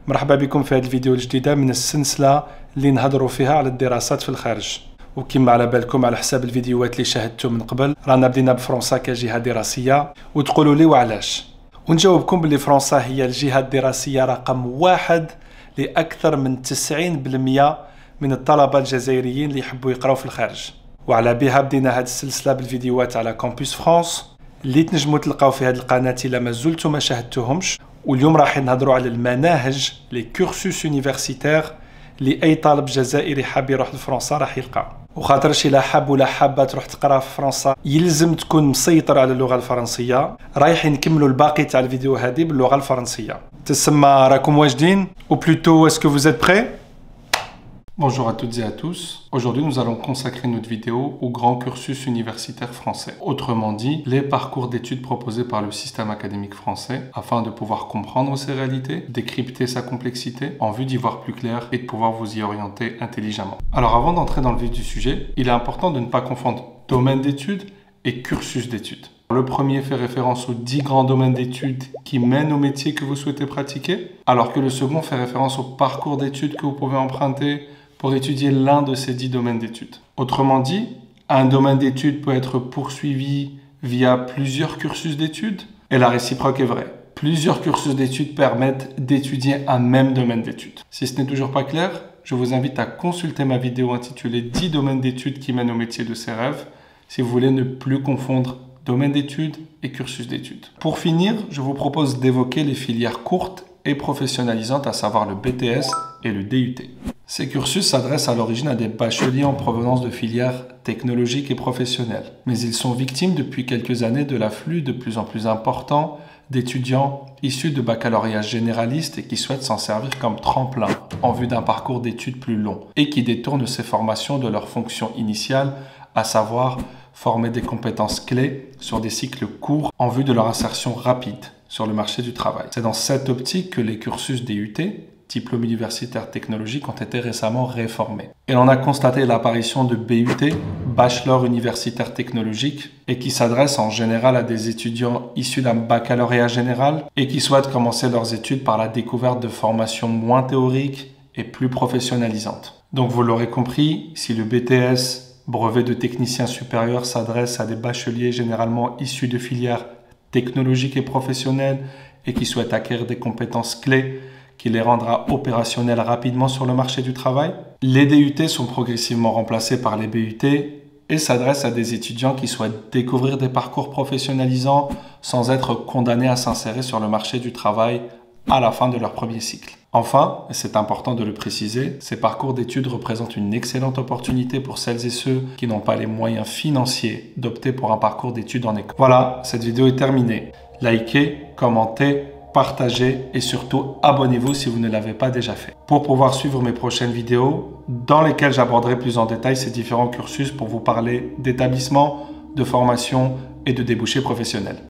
مرحبا بكم في هذه الفيديو الجديدة من السلسلة اللي نهضروا فيها على الدراسات في الخارج. وكما على بالكم على حساب الفيديوهات اللي شاهدتم من قبل رانا بدينا بفرنسا كجهة دراسية وتقولوا لي وعلاش، ونجاوبكم باللي فرنسا هي الجهة الدراسية رقم 1 لأكثر من 90% من الطلبة الجزائريين اللي يحبوا يقراوا في الخارج. وعلى بها بدينا هذه السلسلة بالفيديوهات على كامبوس فرانس اللي تنجموا تلقاو في هذه القناة إلا ما زلتم ما شاهدتوهمش. واليوم راح نهضروا على المناهج لي كورسوس يونيفرسيتير اللي اي طالب جزائري حاب يروح لفرنسا راح يلقى. وخاطرش الا حاب ولا حابه تروح تقرا في فرنسا يلزم تكون مسيطر على اللغه الفرنسيه. رايح نكملوا الباقي تاع الفيديو هذه باللغه الفرنسيه. تسمى راكم واجدين ou plutôt est-ce que vous êtes prêts? Bonjour à toutes et à tous. Aujourd'hui, nous allons consacrer notre vidéo au grand cursus universitaire français. Autrement dit, les parcours d'études proposés par le système académique français afin de pouvoir comprendre ses réalités, décrypter sa complexité en vue d'y voir plus clair et de pouvoir vous y orienter intelligemment. Alors avant d'entrer dans le vif du sujet, il est important de ne pas confondre domaine d'études et cursus d'études. Le premier fait référence aux 10 grands domaines d'études qui mènent au métier que vous souhaitez pratiquer, alors que le second fait référence au parcours d'études que vous pouvez emprunter pour étudier l'un de ces 10 domaines d'études. Autrement dit, un domaine d'études peut être poursuivi via plusieurs cursus d'études, et la réciproque est vraie. Plusieurs cursus d'études permettent d'étudier un même domaine d'études. Si ce n'est toujours pas clair, je vous invite à consulter ma vidéo intitulée 10 domaines d'études qui mènent au métier de ses rêves, si vous voulez ne plus confondre domaine d'études et cursus d'études. Pour finir, je vous propose d'évoquer les filières courtes et professionnalisantes, à savoir le BTS et le DUT. Ces cursus s'adressent à l'origine à des bacheliers en provenance de filières technologiques et professionnelles. Mais ils sont victimes depuis quelques années de l'afflux de plus en plus important d'étudiants issus de baccalauréat généraliste et qui souhaitent s'en servir comme tremplin en vue d'un parcours d'études plus long et qui détournent ces formations de leur fonction initiale, à savoir former des compétences clés sur des cycles courts en vue de leur insertion rapide sur le marché du travail. C'est dans cette optique que les cursus DUT, diplôme universitaire technologique, ont été récemment réformés. Et l'on a constaté l'apparition de BUT, bachelor universitaire technologique, et qui s'adresse en général à des étudiants issus d'un baccalauréat général et qui souhaitent commencer leurs études par la découverte de formations moins théoriques et plus professionnalisantes. Donc vous l'aurez compris, si le BTS, brevet de technicien supérieur, s'adresse à des bacheliers généralement issus de filières technologiques et professionnelles et qui souhaitent acquérir des compétences clés qui les rendra opérationnels rapidement sur le marché du travail. Les DUT sont progressivement remplacés par les BUT et s'adressent à des étudiants qui souhaitent découvrir des parcours professionnalisants sans être condamnés à s'insérer sur le marché du travail à la fin de leur premier cycle. Enfin, et c'est important de le préciser, ces parcours d'études représentent une excellente opportunité pour celles et ceux qui n'ont pas les moyens financiers d'opter pour un parcours d'études en école. Voilà, cette vidéo est terminée. Likez, commentez, partagez et surtout abonnez-vous si vous ne l'avez pas déjà fait pour pouvoir suivre mes prochaines vidéos dans lesquelles j'aborderai plus en détail ces différents cursus pour vous parler d'établissement, de formation et de débouchés professionnels.